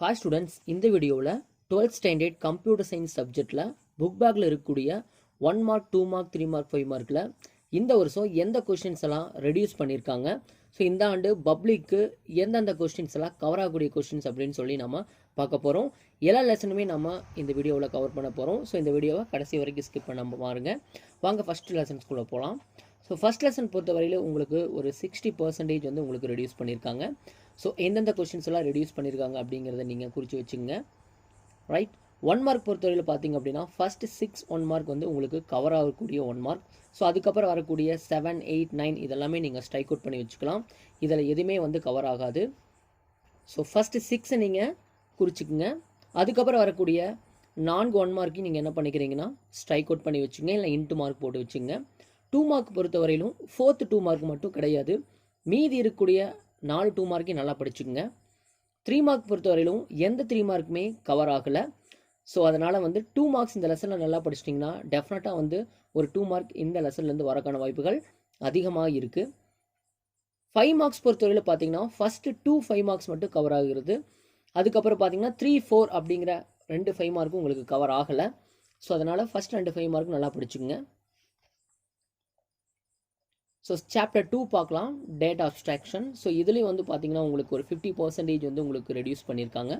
Hi students, இந்த வீடியோவில் 12th standard computer science சப்ஜெக்டில் புக் பேக்கில் இருக்கக்கூடிய 1 மார்க் 2 மார்க் 3 மார்க் 5 மார்க்கில் இந்த வருஷம் எந்த கொஸ்டின்ஸ் எல்லாம் ரெடியூஸ் பண்ணியிருக்காங்க. ஸோ இந்த ஆண்டு பப்ளிக்கு எந்தெந்த கொஸ்டின்ஸ் எல்லாம் கவர் ஆகக்கூடிய கொஸ்டின்ஸ் அப்படின்னு சொல்லி நம்ம பார்க்க போகிறோம். எல்லா லெசனுமே நம்ம இந்த வீடியோவில் கவர் பண்ண போகிறோம். ஸோ இந்த வீடியோவை கடைசி வரைக்கும் ஸ்கிப் பண்ண பாருங்க. வாங்க ஃபஸ்ட் லெசன்ஸ்குள்ளே போகலாம். ஸோ ஃபஸ்ட் லெசன் பொறுத்தவரையில் உங்களுக்கு ஒரு 60% வந்து உங்களுக்கு ரெடியூஸ் பண்ணியிருக்காங்க. ஸோ எந்தெந்த கொஸ்டின்ஸ் எல்லாம் ரெடியூஸ் பண்ணியிருக்காங்க அப்படிங்கிறத நீங்கள் குறித்து வச்சுங்க. ரைட், 1 மார்க் பொறுத்தவரையில் பார்த்தீங்க அப்படின்னா ஃபஸ்ட்டு 6 1 மார்க் வந்து உங்களுக்கு கவர் ஆகக்கூடிய 1 மார்க். ஸோ அதுக்கப்புறம் வரக்கூடிய 7 8 9 இதெல்லாமே நீங்கள் ஸ்ட்ரைக் அவுட் பண்ணி வச்சுக்கலாம். இதில் எதுவுமே வந்து கவர் ஆகாது. ஸோ ஃபஸ்ட்டு 6 நீங்கள் குறிச்சிக்குங்க. அதுக்கப்புறம் வரக்கூடிய 4 1 மார்க்கையும் நீங்கள் என்ன பண்ணிக்கிறீங்கன்னா ஸ்ட்ரைக் அவுட் பண்ணி வச்சுங்க, இல்லை இன்ட்டு மார்க் போட்டு வச்சுங்க. 2 மார்க் பொறுத்தவரையிலும் 4th 2 மார்க் மட்டும் கிடையாது, மீதி இருக்கக்கூடிய 4 2 மார்க்கையும் நல்லா படிச்சுக்குங்க. 3 மார்க் பொறுத்தவரையிலும் எந்த 3 மார்க்குமே கவர் ஆகலை. ஸோ அதனால் வந்து 2 மார்க்ஸ் இந்த லெசனில் நல்லா படிச்சிட்டிங்கன்னா டெஃபினட்டாக வந்து ஒரு 2 மார்க் இந்த லெசன்லேருந்து வரக்கான வாய்ப்புகள் அதிகமாக இருக்குது. 5 மார்க்ஸ் பொறுத்தவரையில் பார்த்தீங்கன்னா ஃபஸ்ட்டு 2 5 மார்க்ஸ் மட்டும் கவர் ஆகுறது. அதுக்கப்புறம் பார்த்தீங்கன்னா 3 4 அப்படிங்கிற 2 5 மார்க்கும் உங்களுக்கு கவர் ஆகலை. ஸோ அதனால் ஃபஸ்ட் 2 5 மார்க் நல்லா படிச்சுங்க. ஸோ சாப்டர் 2 பார்க்கலாம், டேட்டா அப்ஸ்ட்ராக்ஷன். ஸோ இதுலேயும் வந்து பார்த்தீங்கன்னா உங்களுக்கு ஒரு 50% வந்து உங்களுக்கு ரெடியூஸ் பண்ணியிருக்காங்க.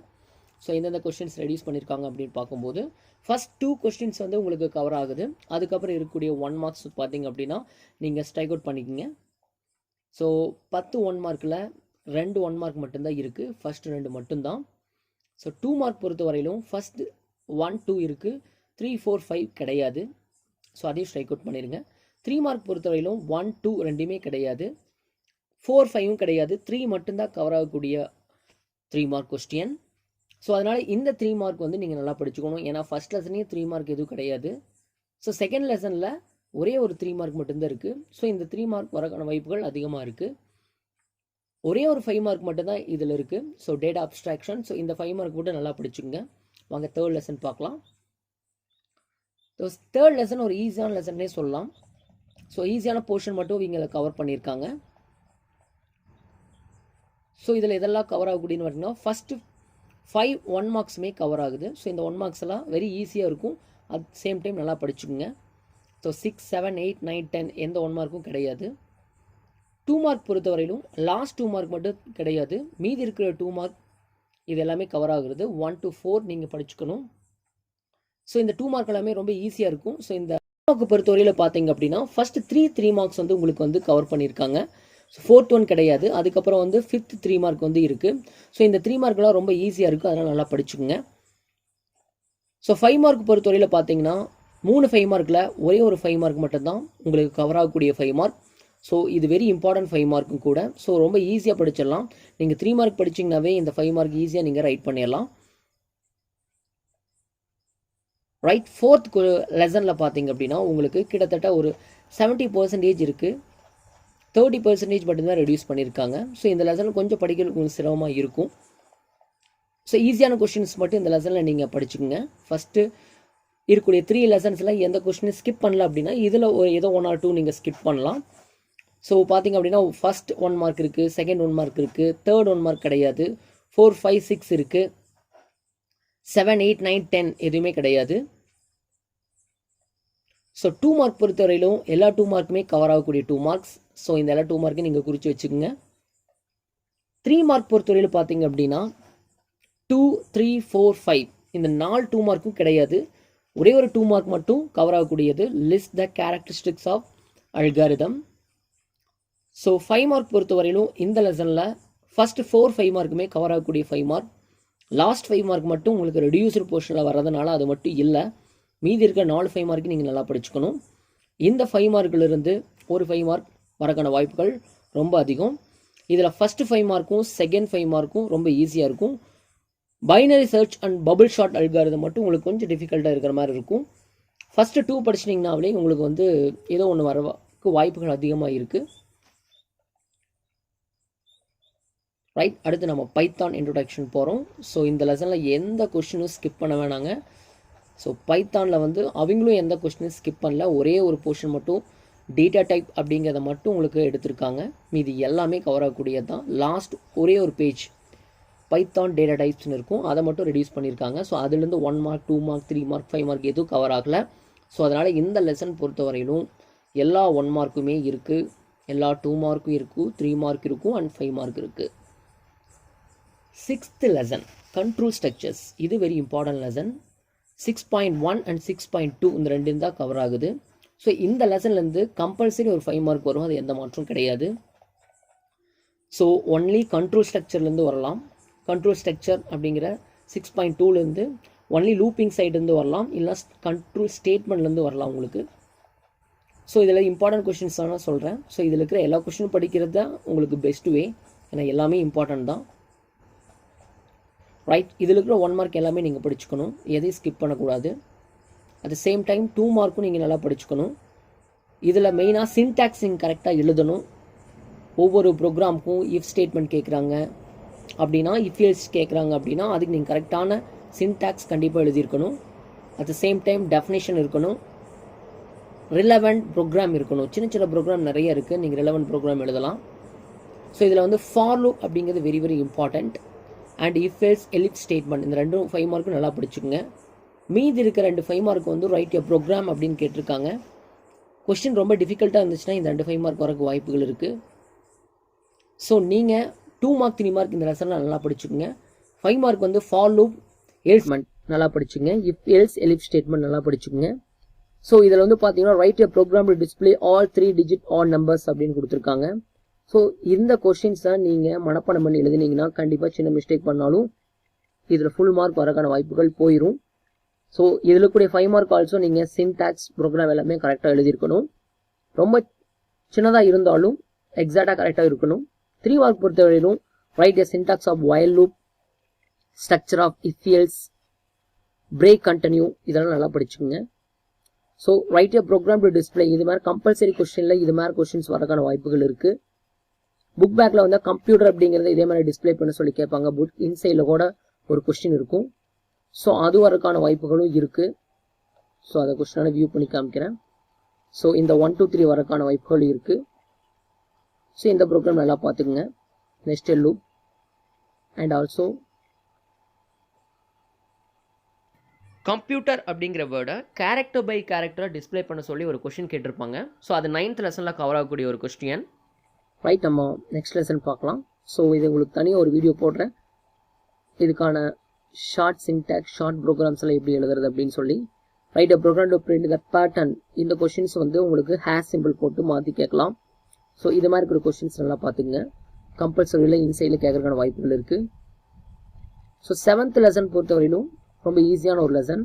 ஸோ எந்தெந்த கொஸ்டின்ஸ் ரெடியூஸ் பண்ணியிருக்காங்க அப்படின்னு பார்க்கும்போது ஃபஸ்ட் 2 கொஸ்டின்ஸ் வந்து உங்களுக்கு கவர் ஆகுது. அதுக்கப்புறம் இருக்கக்கூடிய 1 மார்க்ஸ் பார்த்தீங்க அப்படின்னா நீங்கள் ஸ்ட்ரைக் அவுட் பண்ணிக்கிங்க. ஸோ 10 1 மார்க்கில் 2 1 மார்க் மட்டும்தான் இருக்குது, ஃபஸ்ட் 2 மட்டும்தான். ஸோ 2 மார்க் பொறுத்த வரையிலும் ஃபஸ்ட்டு 1 2 இருக்குது, 3 4 5 கிடையாது. ஸோ அதையும் ஸ்ட்ரைக் அவுட் பண்ணிடுங்க. 3 மார்க் பொறுத்தவரையிலும் 1 2 ரெண்டுமே கிடையாது, 4 5 கிடையாது, 3 மட்டும்தான் கவர் ஆகக்கூடிய 3 மார்க் கொஸ்டின். ஸோ அதனால் இந்த 3 மார்க் வந்து நீங்கள் நல்லா படிச்சுக்கணும். ஏன்னா ஃபஸ்ட் லெசன்லேயும் 3 மார்க் எதுவும் கிடையாது. ஸோ செகண்ட் லெசனில் ஒரே ஒரு 3 மார்க் மட்டும்தான் இருக்குது. ஸோ இந்த 3 மார்க் வரக்கான வாய்ப்புகள் அதிகமாக இருக்குது. ஒரே ஒரு 5 மார்க் மட்டும்தான் இதில் இருக்குது. So data abstraction. ஸோ இந்த 5 மார்க் மட்டும் நல்லா படிச்சுங்க. வாங்க தேர்ட் லெசன் பார்க்கலாம். ஸோ தேர்ட் லெசன் ஒரு ஈஸியான லெசன்னே சொல்லலாம். ஸோ ஈஸியான போர்ஷன் மட்டும் இவங்களை கவர் பண்ணியிருக்காங்க. ஸோ இதில் இதெல்லாம் கவர் ஆகக்கூடியன்னு பார்த்தீங்கன்னா ஃபஸ்ட்டு 5 1 மார்க்ஸுமே கவர் ஆகுது. ஸோ இந்த 1 மார்க்ஸ் எல்லாம் வெரி ஈஸியாக இருக்கும். அட் சேம் டைம் நல்லா படிச்சுக்கோங்க. ஸோ 6 7 8 9 10 எந்த 1 மார்க்கும் கிடையாது. 2 மார்க் பொறுத்தவரையிலும் லாஸ்ட் 2 மார்க் மட்டும் கிடையாது, மீதி இருக்கிற 2 மார்க் இது எல்லாமே கவர் ஆகுறது. 1 to 4 நீங்கள் படிச்சுக்கணும். ஸோ இந்த 2 மார்க் எல்லாமே ரொம்ப ஈஸியாக இருக்கும். ஸோ இந்த மார்க் பொறுத்தவரையில் பார்த்தீங்க அப்படின்னா ஃபஸ்ட்டு 3 மார்க்ஸ் வந்து உங்களுக்கு வந்து கவர் பண்ணியிருக்காங்க. ஸோ 4th 1 கிடையாது. அதுக்கப்புறம் வந்து 5th 3 மார்க் வந்து இருக்குது. ஸோ இந்த 3 மார்க்லாம் ரொம்ப ஈஸியாக இருக்குது, அதனால் நல்லா படிச்சுக்கோங்க. ஸோ 5 மார்க் பொறுத்தவரையில் பார்த்தீங்கன்னா 3 5 மார்க்கில் ஒரே ஒரு 5 மார்க் மட்டும்தான் உங்களுக்கு கவர் ஆகக்கூடிய 5 மார்க். ஸோ இது வெரி இம்பார்ட்டன்ட் 5 மார்க்கும் கூட. ஸோ ரொம்ப ஈஸியாக படிச்சிடலாம். நீங்கள் 3 மார்க் படிச்சிங்கனாவே இந்த 5 மார்க் ஈஸியாக நீங்கள் ரைட் பண்ணிடலாம். ரைட், 4th லெசனில் பார்த்தீங்க அப்படின்னா உங்களுக்கு கிட்டத்தட்ட ஒரு 70% இருக்குது, 30% மட்டும்தான் ரெடியூஸ் பண்ணியிருக்காங்க. ஸோ இந்த லெசனில் கொஞ்சம் படிக்கிறதுக்கு உங்களுக்கு சிரமமாக இருக்கும். ஸோ ஈஸியான கொஸ்டின்ஸ் மட்டும் இந்த லெசனில் நீங்கள் படிச்சுக்கோங்க. ஃபஸ்ட்டு இருக்கக்கூடிய 3 லெசன்ஸில் எந்த கொஸ்டினும் ஸ்கிப் பண்ணல அப்படின்னா இதில் ஒரு ஏதோ 1 or 2 நீங்கள் ஸ்கிப் பண்ணலாம். ஸோ பார்த்தீங்க அப்படின்னா ஃபஸ்ட் 1 மார்க் இருக்குது, செகண்ட் 1 மார்க் இருக்குது, தேர்ட் 1 மார்க் கிடையாது, 4 5 6 இருக்குது, 7 8 9 10 எதுவுமே கிடையாது. ஸோ 2 மார்க் பொறுத்தவரையிலும் எல்லா 2 மார்க்குமே கவர் ஆகக்கூடிய 2 மார்க்ஸ். ஸோ இந்த எல்லா 2 மார்க்கையும் நீங்கள் குறித்து வச்சுக்கோங்க. 3 மார்க் பொறுத்தவரையில் பார்த்தீங்க அப்படின்னா 2 3 4 5 இந்த 4 2 மார்க்கும் கிடையாது, ஒரே ஒரு 2 மார்க் மட்டும் கவர் ஆகக்கூடியது, list the characteristics of algorithm. So 5 mark பொறுத்தவரையிலும் இந்த லெசனில் ஃபஸ்ட்டு 4 5 மார்க்குமே கவர் ஆகக்கூடிய 5 மார்க். லாஸ்ட் 5 மார்க் மட்டும் உங்களுக்கு ரெடியூஸ்டு போர்ஷனில் வர்றதுனால அது மட்டும் இல்லை, மீதி இருக்கிற 4 5 மார்க்கு நீங்கள் நல்லா படிச்சுக்கணும். இந்த 5 மார்க்கிலிருந்து ஒரு 5 மார்க் வரக்கான வாய்ப்புகள் ரொம்ப அதிகம். இதில் ஃபஸ்ட்டு 5 மார்க்கும் செகண்ட் 5 மார்க்கும் ரொம்ப ஈஸியாக இருக்கும். Binary search and bubble sort algorithm மட்டும் உங்களுக்கு கொஞ்சம் டிஃபிகல்ட்டாக இருக்கிற மாதிரி இருக்கும். ஃபஸ்ட்டு 2 படிச்சிட்டிங்கனாலே உங்களுக்கு வந்து ஏதோ ஒன்று வரக்கு வாய்ப்புகள் அதிகமாக இருக்குது. ரைட், அடுத்து நம்ம பைத்தான் இன்ட்ரோடக்ஷன் போகிறோம். ஸோ இந்த லெசனில் எந்த கொஸ்டினும் ஸ்கிப் பண்ண வேணாங்க. ஸோ பைத்தானில் வந்து அவங்களும் எந்த கொஸ்டினும் ஸ்கிப் பண்ணல, ஒரே ஒரு போர்ஷன் மட்டும் டேட்டா டைப் அப்படிங்கிறத மட்டும் உங்களுக்கு எடுத்திருக்காங்க. மீதி எல்லாமே கவர் ஆகக்கூடியது தான். லாஸ்ட் ஒரே ஒரு பேஜ் பைத்தான் டேட்டா டைப்ஸ்னு இருக்கும், அதை மட்டும் ரெடியூஸ் பண்ணியிருக்காங்க. ஸோ அதுலேருந்து 1 மார்க் 2 மார்க் 3 மார்க் 5 மார்க் எதுவும் கவர் ஆகலை. ஸோ அதனால் இந்த லெசன் பொறுத்தவரையிலும் எல்லா 1 மார்க்குமே இருக்குது, எல்லா 2 மார்க்கும் இருக்குது, 3 மார்க் இருக்கும் அண்ட் 5 மார்க் இருக்குது. 6th lesson control structures. இது வெரி இம்பார்ட்டன்ட் லெசன். 6.1 அண்ட் 6.2 இந்த ரெண்டும் தான் கவர் ஆகுது. ஸோ இந்த லெசன்லேருந்து கம்பல்சரி ஒரு 5 மார்க் வரும், அது எந்த மாற்றம் கிடையாது. ஸோ ஒன்லி கண்ட்ரோல் ஸ்ட்ரக்சர்லேருந்து வரலாம். கண்ட்ரோல் ஸ்ட்ரக்சர் அப்படிங்கிற 6.2லேருந்து ஒன்லி லூப்பிங் சைட்லேருந்து வரலாம், இல்லை கண்ட்ரோல் ஸ்டேட்மெண்ட்லேருந்து வரலாம் உங்களுக்கு. ஸோ இதில் இம்பார்ட்டன்ட் கொஷின்ஸ் தான் நான் சொல்கிறேன். ஸோ இதில் இருக்கிற எல்லா கொஷினும் படிக்கிறது தான் உங்களுக்கு பெஸ்ட் வே, ஏன்னா எல்லாமே இம்பார்ட்டன்ட் தான். ரைட், இதில் இருக்கிற 1 மார்க் எல்லாமே நீங்கள் படிச்சுக்கணும், எதையும் ஸ்கிப் பண்ணக்கூடாது. அட் த சேம் டைம் 2 மார்க்கும் நீங்கள் நல்லா படிச்சுக்கணும். இதில் மெயினாக சின்டாக்ஸ் நீங்கள் கரெக்டாக எழுதணும். ஒவ்வொரு ப்ரோக்ராமுக்கும் இஃப் ஸ்டேட்மெண்ட் கேட்குறாங்க அப்படின்னா, இஃப் எல்ஸ் கேட்குறாங்க அப்படின்னா அதுக்கு நீங்கள் கரெக்டான சின்டாக்ஸ் கண்டிப்பாக எழுதியிருக்கணும். At the same time definition இருக்கணும், ரிலவெண்ட் ப்ரோக்ராம் இருக்கணும். சின்ன சின்ன ப்ரோக்ராம் நிறைய இருக்குது, நீங்கள் ரிலவெண்ட் ப்ரோக்ராம் எழுதலாம். ஸோ இதில் வந்து ஃபார் லூப் அப்படிங்கிறது very very important. And if else elif statement இந்த ரெண்டும் 5 மார்க்கும் நல்லா படிச்சுக்கோங்க. மீதி இருக்கிற 2 5 மார்க் வந்து ரைட் எ ப்ரோக்ராம் அப்படின்னு கேட்டிருக்காங்க. கொஸ்டின் ரொம்ப டிஃபிகல்ட்டாக இருந்துச்சுன்னா இந்த 2 5 மார்க் வரக்கு வாய்ப்புகள் இருக்குது. ஸோ நீங்கள் 2 மார்க் 3 மார்க் இந்த லெசனில் நல்லா படிச்சுக்கோங்க. 5 மார்க் வந்து ஃபார் லூப் எல்ஸ்மெண்ட் நல்லா படிச்சுங்க, இஃப் எல்ஸ் எலிப்ஸ் ஸ்டேட்மெண்ட் நல்லா படிச்சுக்கோங்க. ஸோ இதில் வந்து பார்த்தீங்கன்னா write a program to display all 3 digit odd numbers அப்படின்னு கொடுத்துருக்காங்க. ஸோ இந்த கொஸ்டின்ஸை நீங்கள் மனப்பாடம் பண்ணி எழுதினீங்கன்னா கண்டிப்பாக சின்ன மிஸ்டேக் பண்ணாலும் இதில் ஃபுல் மார்க் வரக்கான வாய்ப்புகள் போயிடும். ஸோ இதில் கூடிய 5 மார்க் ஆல்சோ நீங்கள் சின்டாக்ஸ் ப்ரோக்ராம் எல்லாமே கரெக்டாக எழுதியிருக்கணும். ரொம்ப சின்னதாக இருந்தாலும் எக்ஸாக்டாக கரெக்டாக இருக்கணும். 3 மார்க் பொறுத்தவரையிலும் write a syntax of while loop, structure of if else, break continue இதெல்லாம் நல்லா படிச்சுக்கோங்க. So write a program to display இது மாதிரி கம்பல்சரி கொஸ்டினில் இது மாதிரி கொஸ்டின்ஸ் வரக்கான வாய்ப்புகள் இருக்குது. புக் பேக்கில் வந்து கம்ப்யூட்டர் அப்படிங்கிறத இதே மாதிரி டிஸ்பிளே பண்ண சொல்லி கேட்பாங்க. புக் இன்சைடில் கூட ஒரு கொஸ்டின் இருக்கும். ஸோ அது வரக்கான வாய்ப்புகளும் இருக்குது. ஸோ அதை கொஸ்டினால வியூ பண்ணி காமிக்கிறேன். ஸோ இந்த 1 2 3 வரக்கான வாய்ப்புகள் இருக்குது. ஸோ இந்த ப்ரோக்ராம் நல்லா பார்த்துக்குங்க. Nested loop and also computer அப்படிங்கிற வேர்டை கேரக்டர் பை கேரக்டரை டிஸ்பிளே பண்ண சொல்லி ஒரு கொஸ்டின் கேட்டிருப்பாங்க. ஸோ அது 9th லெசனில் கவர் ஆகக்கூடிய ஒரு கொஸ்டின். ரைட், நம்ம நெக்ஸ்ட் லெசன் பார்க்கலாம். ஸோ இது உங்களுக்கு தனியாக ஒரு வீடியோ போடுறேன், இதுக்கான ஷார்ட் சின்டாக்ஸ் ஷார்ட் ப்ரோக்ராம்ஸ் எல்லாம் எப்படி எழுதுறது அப்படின்னு சொல்லி. Write, program to print the pattern. இந்த கொஸ்டின்ஸ் வந்து உங்களுக்கு ஹேஷ் சிம்பிள் போட்டு மாற்றி கேட்கலாம். ஸோ இது மாதிரி இருக்கிற கொஸ்டின்ஸ் நல்லா பார்த்துங்க. கம்பல்சரியில் இன்சைடில் கேட்கறதுக்கான வாய்ப்புகள் இருக்குது. ஸோ 7th லெசன் பொறுத்தவரையிலும் ரொம்ப ஈஸியான ஒரு லெசன்.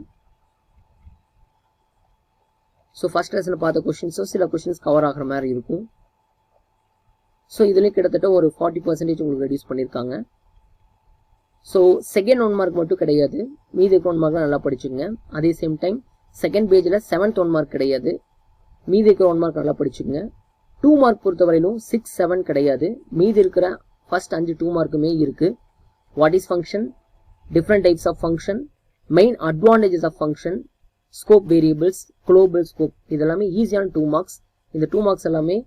ஸோ ஃபர்ஸ்ட் லெசனில் பார்த்த கொஸ்டின்ஸோ சில கொஸ்டின்ஸ் கவர் ஆகிற மாதிரி இருக்கும். ஸோ இதுலேயும் கிட்டத்தட்ட ஒரு 40% உங்களுக்கு ரெடியூஸ் பண்ணியிருக்காங்க. ஸோ செகண்ட் 1 மார்க் மட்டும் கிடையாது, மீதி 1 மார்க் நல்லா படிச்சுங்க. அதே சேம் டைம் செகண்ட் பேஜில் 7th 1 மார்க் கிடையாது, மீதி இருக்கிற 1 மார்க் நல்லா படிச்சுங்க. 2 மார்க் பொறுத்தவரையிலும் 6 7 கிடையாது, மீதி இருக்கிற ஃபர்ஸ்ட் 5 2 மார்க்குமே இருக்குது. What is function, different types of function, main advantages of function, scope variables, global scope, இதெல்லாமே ஈஸியான 2 மார்க்ஸ். இந்த 2 மார்க்ஸ் எல்லாமே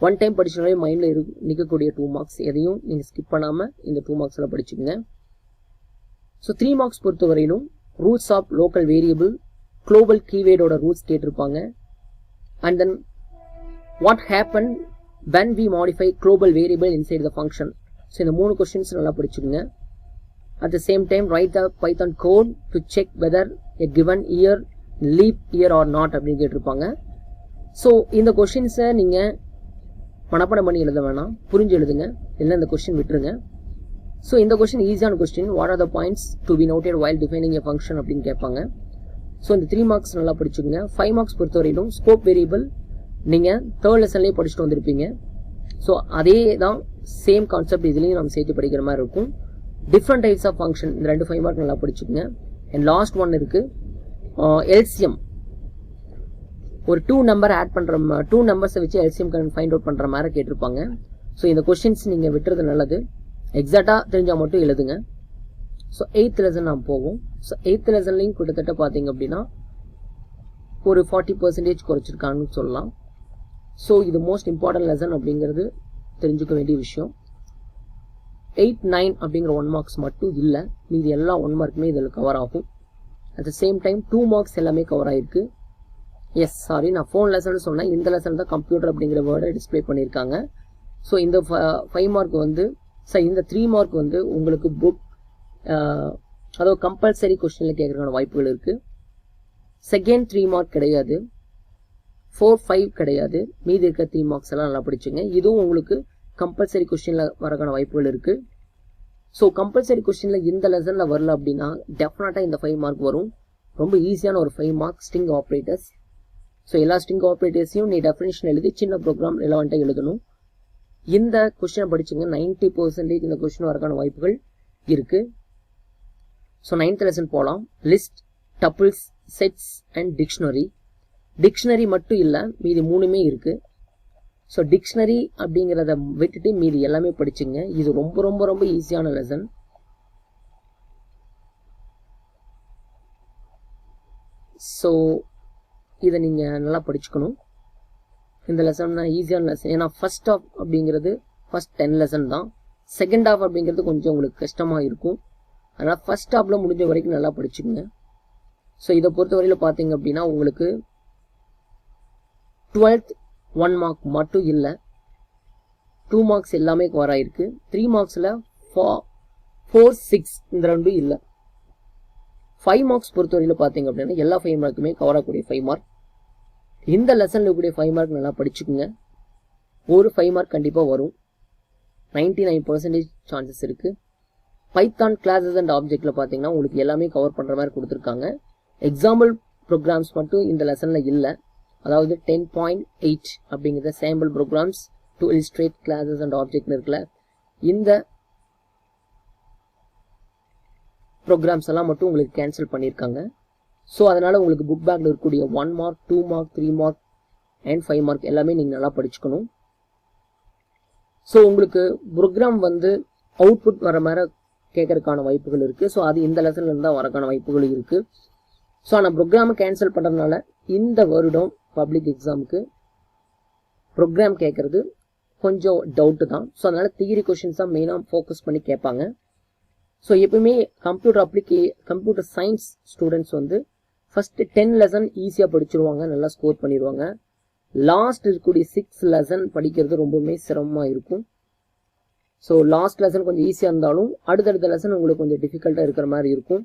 1 டைம் படிச்சனாலே மைண்டில் நிற்கக்கூடிய 2 மார்க்ஸ். எதையும் நீங்கள் ஸ்கிப் பண்ணாமல் இந்த 2 மார்க்ஸ் எல்லாம் படிச்சுக்கோங்க. ஸோ 3 மார்க்ஸ் பொறுத்தவரையிலும் rules of local variable, global கீவேர்டோட ரூல்ஸ் கேட்டிருப்பாங்க. And then what happened when we modify global variable inside the function. So இந்த 3 questions நல்லா படிச்சுக்கோங்க. At the same time write the Python code to check whether a given year leap year or not அப்படின்னு கேட்டிருப்பாங்க. So இந்த கொஸ்டின்ஸை நீங்கள் மனப்பாடம் பண்ணி எழுத வேணாம், புரிஞ்சு எழுதுங்க, இல்லை இந்த கொஸ்டின் விட்டுருங்க. ஸோ இந்த கொஸ்டின் ஈஸியான question. What are the points to be noted while defining a function அப்படின்னு கேட்பாங்க. ஸோ இந்த 3 மார்க்ஸ் நல்லா படிச்சுக்கோங்க. 5 மார்க்ஸ் பொறுத்தவரையிலும் ஸ்கோப் வேரியபிள் நீங்கள் 3rd லெசன்லேயே படிச்சுட்டு வந்திருப்பீங்க. ஸோ அதே தான் சேம் கான்செப்ட் இதுலேயும் நம்ம சேர்த்து படிக்கிற மாதிரி இருக்கும். டிஃப்ரெண்ட் டைப்ஸ் ஆஃப் ஃபங்க்ஷன் இந்த 2 5 மார்க் நல்லா படிச்சுக்கோங்க. அண்ட் லாஸ்ட் ஒன் இருக்குது எல்சிஎம். ஒரு 2 நம்பர் ஆட் பண்ணுற 2 நம்பர்ஸை வச்சு எல்சிஎம் ஃபைண்ட் அவுட் பண்ணுற மாதிரி கேட்டிருப்பாங்க. ஸோ இந்த கொஸ்டின்ஸ் நீங்கள் விட்டுறது நல்லது, எக்ஸாக்டாக தெரிஞ்சால் மட்டும் எழுதுங்க. ஸோ 8th லெசன் நாம் போவோம். ஸோ 8th லெசன்லையும் கிட்டத்தட்ட பார்த்தீங்க அப்படின்னா ஒரு 40% குறைச்சிருக்கான்னு சொல்லலாம். ஸோ இது மோஸ்ட் இம்பார்ட்டன்ட் லெசன் அப்படிங்கிறது தெரிஞ்சுக்க வேண்டிய விஷயம். 8, 9 அப்படிங்கிற 1 மார்க்ஸ் மட்டும் இல்லை, மீதி எல்லா 1 மார்க்குமே இதில் கவர் ஆகும். At the same time 2 marks எல்லாமே கவர் ஆகிருக்கு. எஸ் சாரி, நான் ஃபோன் லெசன் சொன்னேன், இந்த லெசன் தான் கம்ப்யூட்டர் அப்படிங்கிற வேர்டை டிஸ்பிளே பண்ணியிருக்காங்க. ஸோ இந்த 5 மார்க் வந்து இந்த 3 மார்க் வந்து உங்களுக்கு புக் அதாவது கம்பல்சரி கொஸ்டினில் கேட்குறதுக்கான வாய்ப்புகள் இருக்குது. செகண்ட் 3 மார்க் கிடையாது, 4, 5 கிடையாது, மீதி இருக்க 3 மார்க்ஸ் எல்லாம் நல்லா படிச்சுங்க. இதுவும் உங்களுக்கு கம்பல்சரி கொஸ்டினில் வரக்கான வாய்ப்புகள் இருக்குது. ஸோ கம்பல்சரி கொஸ்டினில் இந்த லெசனில் வரல அப்படின்னா டெஃபினட்டாக இந்த 5 மார்க் வரும். ரொம்ப ஈஸியான ஒரு 5 மார்க் ஸ்ட்ரிங் ஆப்ரேட்டர்ஸ். ஸோ எல்லா ஸ்ட்ரிங் ஆப்ரேட்டர்ஸையும் நீ டெஃபினேஷன் எழுதி சின்ன ப்ரோக்ராம் ரெலவெண்ட்டாக எழுதணும். இந்த கொஸ்டினை படிச்சுங்க, 90% இந்த கொஸ்டின் வரக்கான வாய்ப்புகள் இருக்குது. ஸோ 9th லெசன் போகலாம். List, doubles, sets and dictionary. Dictionary மட்டும் இல்லை, மீதி 3மே இருக்குது. ஸோ டிக்ஷனரி அப்படிங்கிறத விட்டுட்டு மீதி எல்லாமே படிச்சுங்க. இது ரொம்ப ரொம்ப ரொம்ப ஈஸியான லெசன். ஸோ இதை நீங்கள் நல்லா படிச்சுக்கணும். இந்த லெசன் ஈஸியான லெசன். ஏன்னா ஃபர்ஸ்ட் ஹாஃப் அப்படிங்கிறது ஃபர்ஸ்ட் 10 லெசன் தான். செகண்ட் ஹாஃப் அப்படிங்கிறது கொஞ்சம் உங்களுக்கு கஷ்டமாக இருக்கும். அதனால் ஃபர்ஸ்ட் ஹாஃபில் முடிஞ்ச வரைக்கும் நல்லா படிச்சுங்க. ஸோ இதை பொறுத்த வரையில் பார்த்தீங்க அப்படின்னா உங்களுக்கு 12th 1 மார்க் மட்டும் இல்லை, 2 மார்க்ஸ் எல்லாமே கவர் ஆகிருக்கு. 3 மார்க்ஸில் 4, 6 இந்த ரெண்டும் இல்லை. 5 மார்க்ஸ் பொறுத்த வரையில் பார்த்தீங்க அப்படின்னா எல்லா 5 மார்க்குமே கவர் ஆகக்கூடிய 5 மார்க். இந்த லெசனில் இருக்கக்கூடிய 5 மார்க் நல்லா படிச்சுக்குங்க. ஒரு 5 மார்க் கண்டிப்பாக வரும், 99% சான்சஸ் இருக்குது. பைத்தான் கிளாஸஸ் அண்ட் ஆப்ஜெக்டில் பார்த்தீங்கன்னா உங்களுக்கு எல்லாமே கவர் பண்ணுற மாதிரி கொடுத்துருக்காங்க. எக்ஸாம்பிள் ப்ரோக்ராம்ஸ் மட்டும் இந்த லெசனில் இல்லை. அதாவது 10.8 அப்படிங்கிற sample programs to illustrate classes and ஆப்ஜெக்ட்னு இருக்குல்ல, இந்த ப்ரோக்ராம்ஸ் எல்லாம் மட்டும் உங்களுக்கு கேன்சல் பண்ணியிருக்காங்க. ஸோ அதனால் உங்களுக்கு புக் பேக்கில் இருக்கக்கூடிய 1 mark, 2 mark, 3 mark and 5 mark எல்லாமே நீங்கள் நல்லா படிச்சுக்கணும். ஸோ உங்களுக்கு ப்ரோக்ராம் வந்து அவுட்புட் வர மாதிரி கேட்கறதுக்கான வாய்ப்புகள் இருக்குது. ஸோ அது இந்த லெசன்லேருந்து தான் வரக்கான வாய்ப்புகள் இருக்குது. ஸோ ஆனால் ப்ரோக்ராமை கேன்சல் பண்ணுறதுனால இந்த வருடம் பப்ளிக் எக்ஸாமுக்கு ப்ரோக்ராம் கேட்குறது கொஞ்சம் டவுட்டு தான். ஸோ அதனால் தியரி கொஷின்ஸ் தான் மெயினாக ஃபோக்கஸ் பண்ணி கேட்பாங்க. ஸோ எப்பவுமே கம்ப்யூட்டர் சயின்ஸ் ஸ்டூடெண்ட்ஸ் வந்து ஃபஸ்ட்டு 10 லெசன் ஈஸியாக படிச்சிருவாங்க, நல்லா ஸ்கோர் பண்ணிடுவாங்க. லாஸ்ட் இருக்கக்கூடிய 6 லெசன் படிக்கிறது ரொம்பவுமே சிரமமாக இருக்கும். ஸோ லாஸ்ட் லெசன் கொஞ்சம் ஈஸியாக இருந்தாலும் அடுத்தடுத்த லெசன் உங்களுக்கு கொஞ்சம் டிஃபிகல்ட்டாக இருக்கிற மாதிரி இருக்கும்.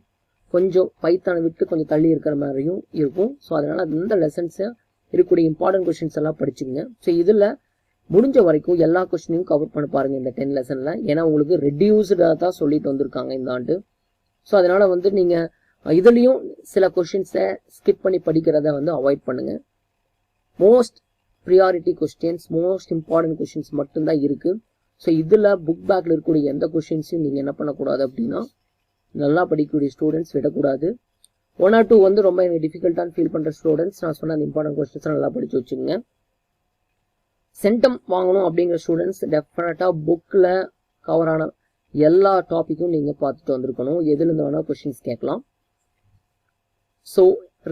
கொஞ்சம் பைத்தானை விட்டு கொஞ்சம் தள்ளி இருக்கிற மாதிரியும் இருக்கும். ஸோ அதனால் இந்த லெசன்ஸை இருக்கக்கூடிய இம்பார்ட்டன்ட் கொஸ்டின்ஸ் எல்லாம் படிச்சுங்க. ஸோ இதில் முடிஞ்ச வரைக்கும் எல்லா கொஸ்டினையும் கவர் பண்ண பாருங்கள் இந்த 10 லெசனில். ஏன்னா உங்களுக்கு ரெடியூஸ்டாக தான் சொல்லிட்டு வந்திருக்காங்க இந்த ஆண்டு. ஸோ அதனால் வந்து நீங்கள் இதுலேயும் சில கொஸ்டின்ஸை ஸ்கிப் பண்ணி படிக்கிறத வந்து அவாய்ட் பண்ணுங்கள். Most priority questions, most important questions மட்டும்தான் இருக்குது. ஸோ இதில் புக் பேக்கில் இருக்கக்கூடிய எந்த கொஸ்டின்ஸையும் நீங்கள் என்ன பண்ணக்கூடாது அப்படின்னா நல்லா படிக்கக்கூடிய ஸ்டூடெண்ட்ஸ் விடக்கூடாது. 1 or 2 வந்து ரொம்ப எனக்கு டிஃபிகல்ட்டான ஃபீல் பண்ணுற ஸ்டூடெண்ட்ஸ் நான் சொன்ன அந்த இம்பார்ட்டன்ட் கொஸ்டின்ஸை நல்லா படித்து வச்சுக்கோங்க. சென்டம் வாங்கணும் அப்படிங்கிற ஸ்டூடெண்ட்ஸ் டெஃபினட்டாக புக்கில் கவரான எல்லா டாப்பிக்கும் நீங்கள் பார்த்துட்டு வந்திருக்கணும். எதுலேருந்து வேணால் கொஸ்டின்ஸ் கேட்கலாம். ஸோ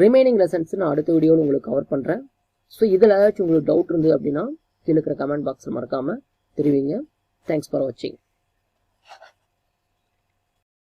ரிமைனிங் லெசன்ஸ் நான் அடுத்த வீடியோவில் உங்களுக்கு கவர் பண்ணுறேன். ஸோ இதில் ஏதாச்சும் உங்களுக்கு டவுட் இருந்தது அப்படின்னா கீழே இருக்கிற கமெண்ட் பாக்ஸில் மறக்காமல் தெரிவிங்க. தேங்க்ஸ் ஃபார் வாட்சிங்.